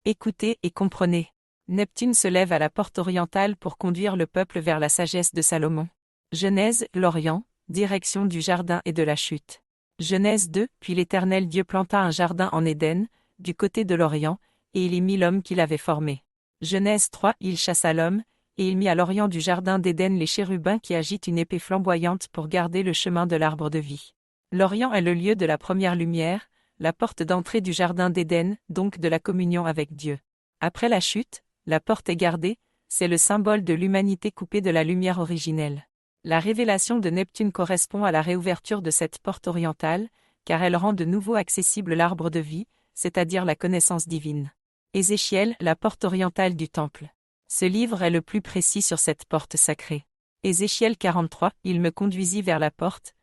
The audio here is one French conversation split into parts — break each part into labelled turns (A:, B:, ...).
A: Écoutez et comprenez. Neptune se lève à la porte orientale pour conduire le peuple vers la sagesse de Salomon. Genèse, l'Orient, direction du jardin et de la chute. Genèse 2, puis l'Éternel Dieu planta un jardin en Éden, du côté de l'Orient, et il y mit l'homme qu'il avait formé. Genèse 3, il chassa l'homme, et il mit à l'orient du jardin d'Éden les chérubins qui agitent une épée flamboyante pour garder le chemin de l'arbre de vie. L'Orient est le lieu de la première lumière, la porte d'entrée du jardin d'Éden, donc de la communion avec Dieu. Après la chute, la porte est gardée, c'est le symbole de l'humanité coupée de la lumière originelle. La révélation de Neptune correspond à la réouverture de cette porte orientale, car elle rend de nouveau accessible l'arbre de vie, c'est-à-dire la connaissance divine. Ézéchiel, la porte orientale du temple. Ce livre est le plus précis sur cette porte sacrée. Ézéchiel 43, il me conduisit vers la porte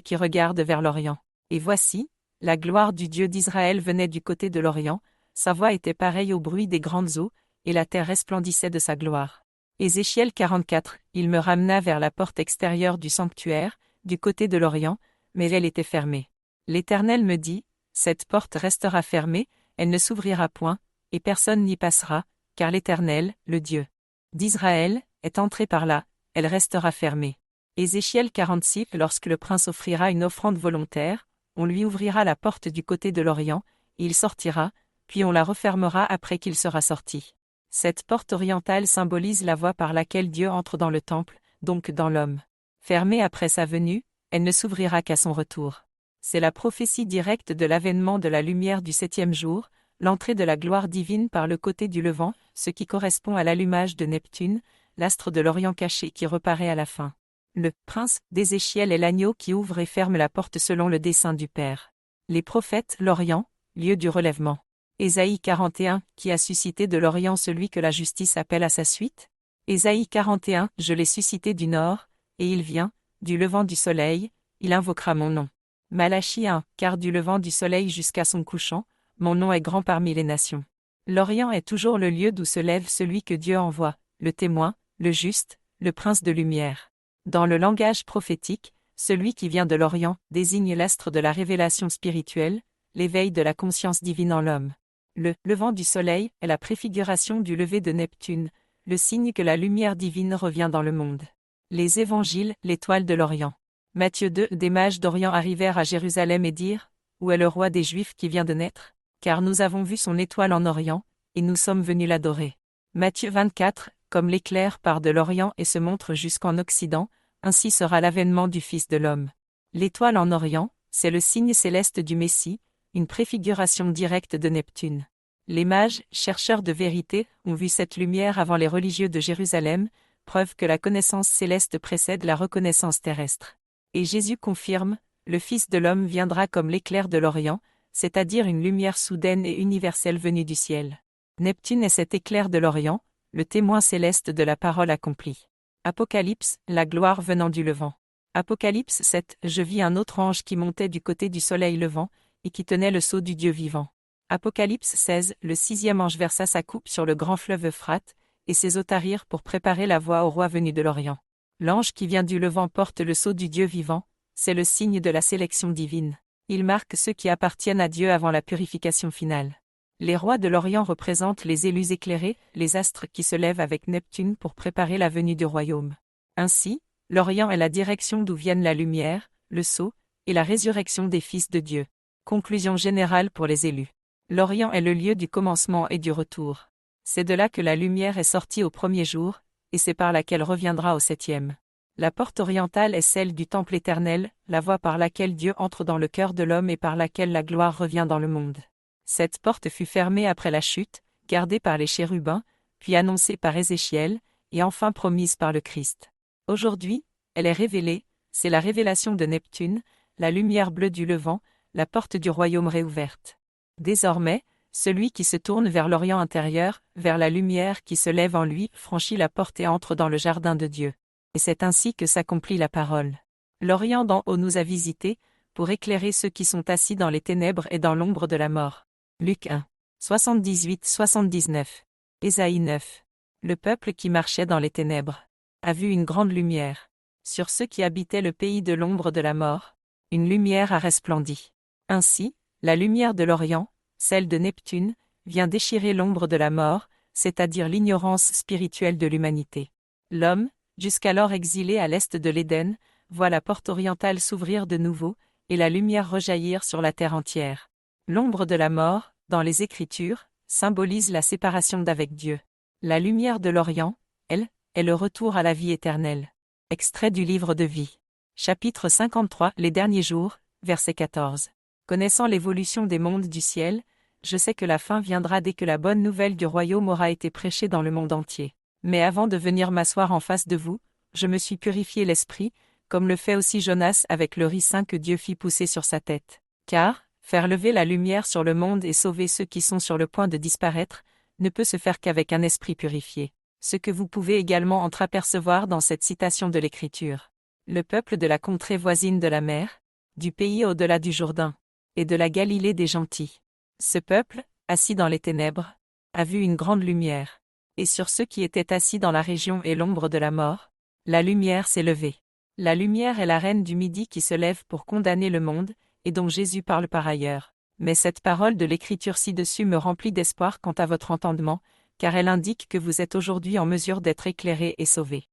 A: qui regarde vers l'Orient. Et voici, la gloire du Dieu d'Israël venait du côté de l'Orient, sa voix était pareille au bruit des grandes eaux, et la terre resplendissait de sa gloire. Ézéchiel 44, il me ramena vers la porte extérieure du sanctuaire, du côté de l'Orient, mais elle était fermée. L'Éternel me dit, cette porte restera fermée, elle ne s'ouvrira point, et personne n'y passera, car l'Éternel, le Dieu d'Israël, est entré par là, elle restera fermée. Ézéchiel 46, lorsque le prince offrira une offrande volontaire, on lui ouvrira la porte du côté de l'Orient, et il sortira, puis on la refermera après qu'il sera sorti. Cette porte orientale symbolise la voie par laquelle Dieu entre dans le temple, donc dans l'homme. Fermée après sa venue, elle ne s'ouvrira qu'à son retour. C'est la prophétie directe de l'avènement de la lumière du 7e jour, l'entrée de la gloire divine par le côté du levant, ce qui correspond à l'allumage de Neptune, l'astre de l'Orient caché qui reparaît à la fin. Le prince d'Ézéchiel est l'agneau qui ouvre et ferme la porte selon le dessein du Père. Les prophètes, l'Orient, lieu du relèvement. Ésaïe 41, qui a suscité de l'Orient celui que la justice appelle à sa suite. Ésaïe 41, je l'ai suscité du nord, et il vient, du levant du soleil, il invoquera mon nom. Malachie 1, car du levant du soleil jusqu'à son couchant, mon nom est grand parmi les nations. L'Orient est toujours le lieu d'où se lève celui que Dieu envoie, le témoin, le juste, le prince de lumière. Dans le langage prophétique, celui qui vient de l'Orient désigne l'astre de la révélation spirituelle, l'éveil de la conscience divine en l'homme. Le levant du soleil est la préfiguration du lever de Neptune, le signe que la lumière divine revient dans le monde. Les évangiles, l'étoile de l'Orient. Matthieu 2, des mages d'Orient arrivèrent à Jérusalem et dirent, où est le roi des Juifs qui vient de naître? Car nous avons vu son étoile en Orient, et nous sommes venus l'adorer. Matthieu 24, comme l'éclair part de l'Orient et se montre jusqu'en Occident, ainsi sera l'avènement du Fils de l'homme. L'étoile en Orient, c'est le signe céleste du Messie, une préfiguration directe de Neptune. Les mages, chercheurs de vérité, ont vu cette lumière avant les religieux de Jérusalem, preuve que la connaissance céleste précède la reconnaissance terrestre. Et Jésus confirme, le Fils de l'homme viendra comme l'éclair de l'Orient, c'est-à-dire une lumière soudaine et universelle venue du ciel. Neptune est cet éclair de l'Orient, le témoin céleste de la parole accomplie. Apocalypse, la gloire venant du levant. Apocalypse 7, je vis un autre ange qui montait du côté du soleil levant, et qui tenait le sceau du Dieu vivant. Apocalypse 16, le 6e ange versa sa coupe sur le grand fleuve Euphrate, et ses eaux tarirent pour préparer la voie au roi venu de l'Orient. L'ange qui vient du levant porte le sceau du Dieu vivant, c'est le signe de la sélection divine. Il marque ceux qui appartiennent à Dieu avant la purification finale. Les rois de l'Orient représentent les élus éclairés, les astres qui se lèvent avec Neptune pour préparer la venue du royaume. Ainsi, l'Orient est la direction d'où viennent la lumière, le sceau, et la résurrection des fils de Dieu. Conclusion générale pour les élus. L'Orient est le lieu du commencement et du retour. C'est de là que la lumière est sortie au premier jour, et c'est par là qu'elle reviendra au 7e. La porte orientale est celle du temple éternel, la voie par laquelle Dieu entre dans le cœur de l'homme et par laquelle la gloire revient dans le monde. Cette porte fut fermée après la chute, gardée par les chérubins, puis annoncée par Ézéchiel, et enfin promise par le Christ. Aujourd'hui, elle est révélée, c'est la révélation de Neptune, la lumière bleue du levant, la porte du royaume réouverte. Désormais, celui qui se tourne vers l'Orient intérieur, vers la lumière qui se lève en lui, franchit la porte et entre dans le jardin de Dieu. Et c'est ainsi que s'accomplit la parole. L'Orient d'en haut nous a visités, pour éclairer ceux qui sont assis dans les ténèbres et dans l'ombre de la mort. Luc 1, 78-79. Ésaïe 9. Le peuple qui marchait dans les ténèbres a vu une grande lumière. Sur ceux qui habitaient le pays de l'ombre de la mort, une lumière a resplendi. Ainsi, la lumière de l'Orient, celle de Neptune, vient déchirer l'ombre de la mort, c'est-à-dire l'ignorance spirituelle de l'humanité. L'homme, jusqu'alors exilé à l'est de l'Éden, voit la porte orientale s'ouvrir de nouveau, et la lumière rejaillir sur la terre entière. L'ombre de la mort, dans les Écritures, symbolise la séparation d'avec Dieu. La lumière de l'Orient, elle, est le retour à la vie éternelle. Extrait du livre de vie. Chapitre 53, Les derniers jours, verset 14. Connaissant l'évolution des mondes du ciel, je sais que la fin viendra dès que la bonne nouvelle du royaume aura été prêchée dans le monde entier. Mais avant de venir m'asseoir en face de vous, je me suis purifié l'esprit, comme le fait aussi Jonas avec le ricin que Dieu fit pousser sur sa tête. Car, faire lever la lumière sur le monde et sauver ceux qui sont sur le point de disparaître, ne peut se faire qu'avec un esprit purifié. Ce que vous pouvez également entreapercevoir dans cette citation de l'Écriture. Le peuple de la contrée voisine de la mer, du pays au-delà du Jourdain, et de la Galilée des gentils. Ce peuple, assis dans les ténèbres, a vu une grande lumière. Et sur ceux qui étaient assis dans la région et l'ombre de la mort, la lumière s'est levée. La lumière est la reine du Midi qui se lève pour condamner le monde, et dont Jésus parle par ailleurs. Mais cette parole de l'Écriture ci-dessus me remplit d'espoir quant à votre entendement, car elle indique que vous êtes aujourd'hui en mesure d'être éclairés et sauvés.